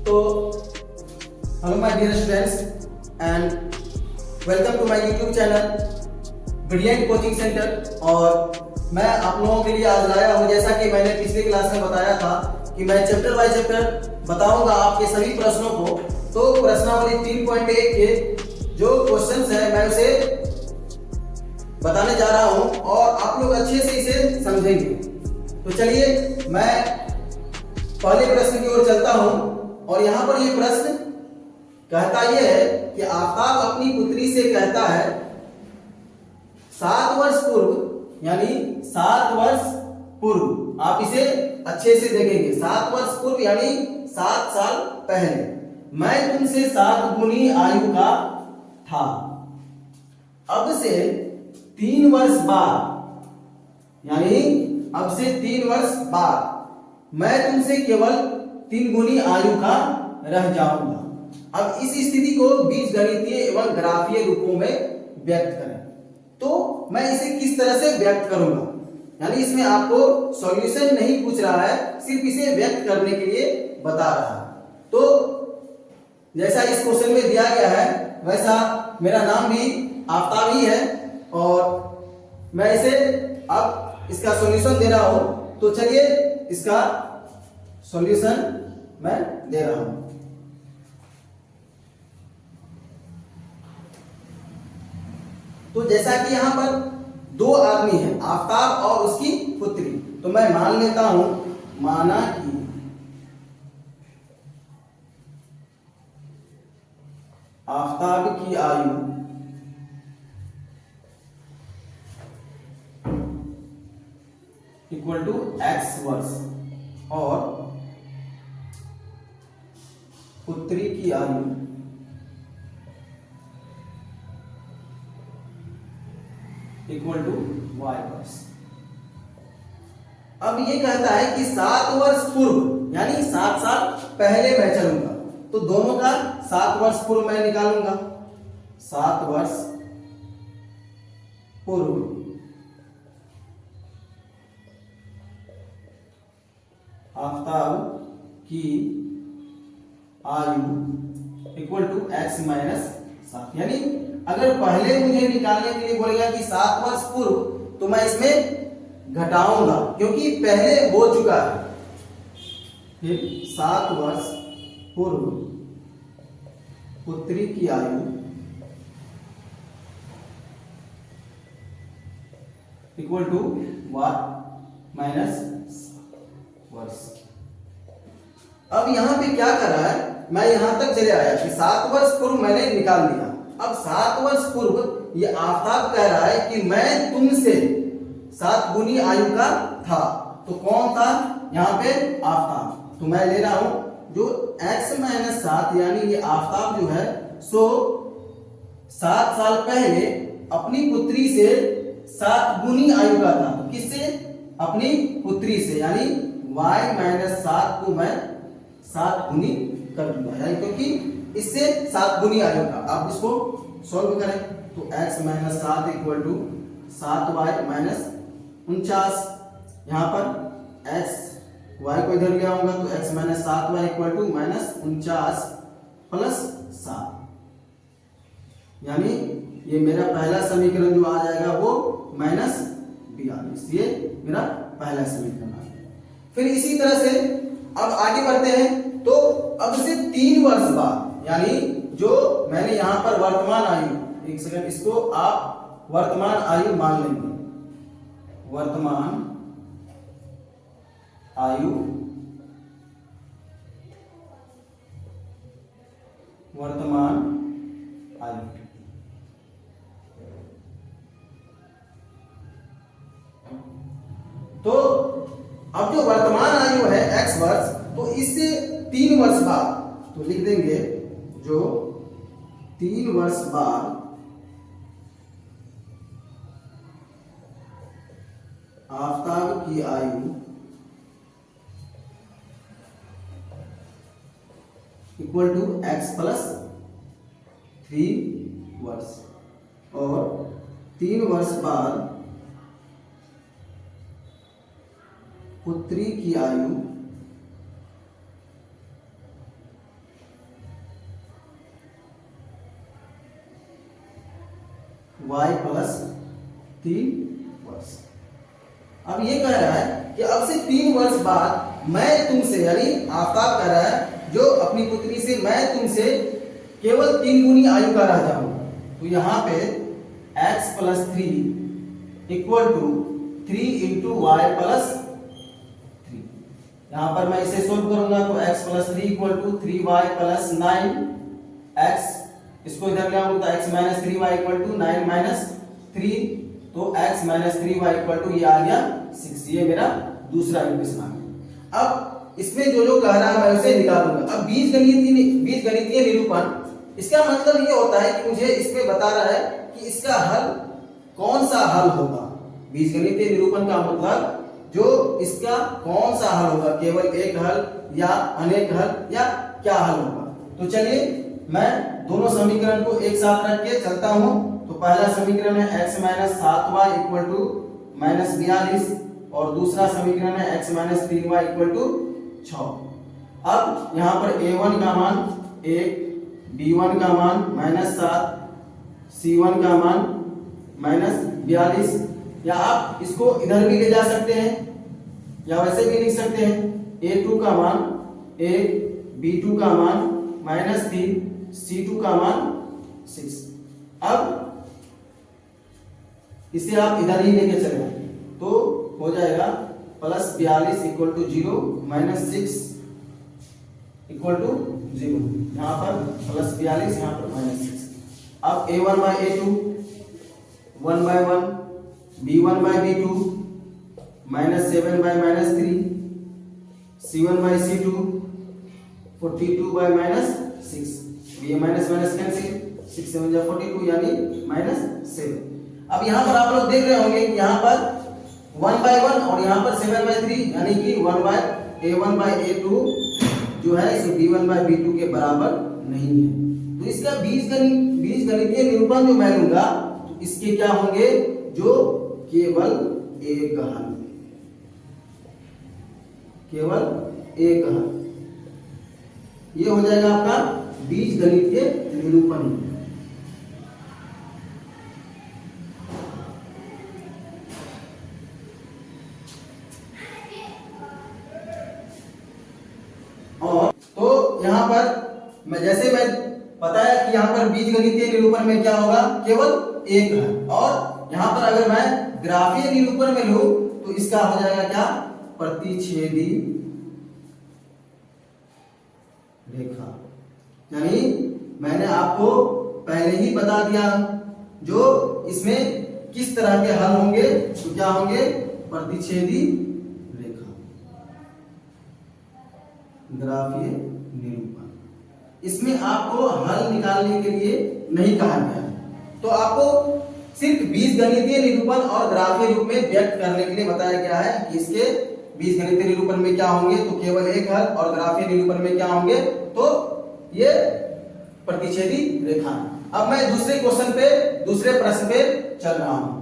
तो hello my dear students and welcome to my YouTube channel brilliant coaching centre. और मैं आप लोगों के लिए आज लाया हूं, जैसा कि मैंने पिछली क्लास में बताया था कि मैं चैप्टर बाय चैप्टर बताऊंगा आपके सभी प्रश्नों को। तो प्रश्नावली 3.1 के जो क्वेश्चंस हैं मैं उसे बताने जा रहा हूं और आप लोग अच्छे से इसे समझेंगे। तो चलिए मैं पहले प्रश्न की ओर चलता हूं और यहां पर ये प्रश्न कहता यह है कि आफताब अपनी पुत्री से कहता है 7 वर्ष पूर्व, यानी 7 वर्ष पूर्व, आप इसे अच्छे से देखेंगे, 7 वर्ष पूर्व यानी 7 साल पहले मैं तुमसे 7 गुनी आयु का था। अब से 3 वर्ष बाद, यानी अब से 3 वर्ष बाद मैं तुमसे केवल 3 गुनी आयु का रह जाऊंगा। अब इस स्थिति को बीजगणितीय एवं ग्राफीय रूपों में व्यक्त करें। तो मैं इसे किस तरह से व्यक्त करूंगा, यानी इसमें आपको सॉल्यूशन नहीं पूछ रहा है, सिर्फ इसे व्यक्त करने के लिए बता रहा है। तो जैसा इस क्वेश्चन में दिया गया है वैसा मेरा नाम भी आफताब ही है और मैं इसे अब इसका सॉल्यूशन दे रहा हूं। तो चलिए इसका सॉल्यूशन मैं दे रहा हूं। तो जैसा कि यहां पर 2 आदमी हैं, आफताब और उसकी पुत्री, तो मैं मान लेता हूं, माना कि आफताब की आयु इक्वल टू x वर्ष और पुत्री की आयु इक्वल टू y वर्ष। अब ये कहता है कि 7 वर्ष पूर्व, यानी 7 साल पहले मैं चलूंगा, तो दोनों का 7 वर्ष पूर्व मैं निकालूंगा। 7 वर्ष पूर्व आफताब की आयु इक्वल टू x माइनस 7, यानी अगर पहले मुझे निकालने के लिए बोलेगा कि 7 वर्ष पूर्व, तो मैं इसमें घटाऊंगा क्योंकि पहले हो चुका है। फिर 7 वर्ष पूर्व पुत्री की आयु इक्वल टू y माइनस वर्ष। अब यहां पे क्या कर रहा है, मैं यहां तक चले आया कि 7 वर्ष पूर्व मैंने निकाल लिया। अब 7 वर्ष पूर्व ये आफताब कह रहा है कि मैं तुमसे 7 गुनी आयु का था। तो कौन था यहां पे, आफताब। तो मैं ले रहा हूं जो x माइनस 7, यानी ये आफताब जो है सो 7 साल पहले अपनी पुत्री से 7 गुनी आयु का था। तो किससे, अपनी पुत्री से, यानी y माइनस 7 को मैं 7 गुनी कर दूंगा, यानी क्योंकि इससे 7 गुनी आयु का। आप इसको सॉल्व करें तो x minus 7 equal to 7y minus 49। यहां पर x y को इधर ले आऊंगा तो x minus 7y equal to minus 49 plus 7, यानी ये मेरा पहला समीकरण जो आ जाएगा वो माइनस 42, ये मेरा पहला समीकरण आ गया। फिर इसी तरह से अब आगे बढ़ते हैं। तो अब से 3 वर्ष बाद, यानी जो मैंने यहां पर वर्तमान आयु, एक सेकंड, इसको आप वर्तमान आयु मान लेंगे, वर्तमान आयु, वर्तमान आयु। तो अब जो वर्तमान आयु है x वर्ष, तो इससे 3 वर्ष बाद, तो लिख देंगे जो 3 वर्ष बाद आफताब की आयु इक्वल टू x प्लस 3 वर्ष और 3 वर्ष बाद पुत्री की आयु y प्लस 3 वर्ष। अब ये कह रहा है कि अब से 3 वर्ष बाद मैं तुमसे, यानी आफ्ताब कह रहा है जो अपनी पुत्री से, मैं तुमसे केवल 3 गुनी आयु का रह जाऊंगा। तो यहाँ पे x plus 3 equal to 3 into y plus 3। यहाँ पर मैं इसे सोल्व करूंगा तो x plus 3 equal to 3y plus 9x, इसको इधर ले आऊंगा तो x minus 3y equal to 9 minus 3, तो x minus 3y equal to ये आ गया 6। ये मेरा दूसरा इक्वेशन आ गया। अब इसमें जो जो कह रहा है मैं उसे निकालूंगा। अब बीजगणितीय निरूपण, इसका मतलब ये होता है कि मुझे इसमें बता रहा है कि इसका हल कौन सा हल होगा। बीजगणितीय निरूपण का मतलब जो इसका कौन सा हल होगा, केवल एक हल या अनेक हल या क्या हल होगा। तो चलिए मैं दोनों समीकरण को एक साथ रख के चलता हूं। तो पहला समीकरण है x minus 7y equal to minus 42 और दूसरा समीकरण है x minus 3y equal to 6। अब यहाँ पर a1 का मान 1, b1 का मान माइनस 7, c1 का मान माइनस 42, या आप इसको इधर भी ले जा सकते हैं या वैसे भी लिख सकते हैं। a2 का मान 1, b2 का मान माइनस 3, c2 का मान 6। अब इसे आप इधर ही लेके चले तो हो जाएगा plus 42 equal to 0 minus 6 equal to 0। यहाँ पर प्लस 42, यहाँ पर माइनस 6। अब a1 by a2 1 by 1, b1 by b2 minus 7 by minus 3, c1 by c2 42 by minus 6। ये माइनस माइनस कैंसिल, 6 7 जा 42 यानी माइनस 7। अब यहाँ पर आप लोग देख रहे होंगे कि यहाँ पर 1 बाई 1 और यहाँ पर 7 बाई 3 यानी कि 1 बाई a1 बाई a2 जो है इसे b1 बाई b2 के बराबर नहीं है। तो इसका बीजगणितीय निरूपण जो मैं लूंगा तो इसके क्या होंगे, जो केवल एक हल, केवल एक हल, ये हो जाएगा आपका बीजगणितीय निरूपण। और तो यहाँ पर मैं बताया कि यहाँ पर बीजगणितीय निरूपण में क्या होगा, केवल एक हल। और यहाँ पर अगर मैं ग्राफीय निरूपण में लूं तो इसका हो जाएगा क्या, प्रतिच्छेदी रेखा। यानी मैंने आपको पहले ही बता दिया जो इसमें किस तरह के हल होंगे, तो क्या होंगे, प्रतिच्छेदी रेखा, ग्राफीय निरूपण। इसमें आपको हल निकालने के लिए नहीं कहा गया, तो आपको सिर्फ बीजगणितीय निरूपण और ग्राफीय रूप में व्यक्त करने के लिए बताया गया है कि इसके बीजगणितीय निरूपण में क्या होंगे, तो केवल एक हल, और ग्राफीय निरूपण में क्या होंगे, तो ये प्रतिच्छेदी रेखा। अब मैं दूसरे प्रश्न पे चल रहा हूं।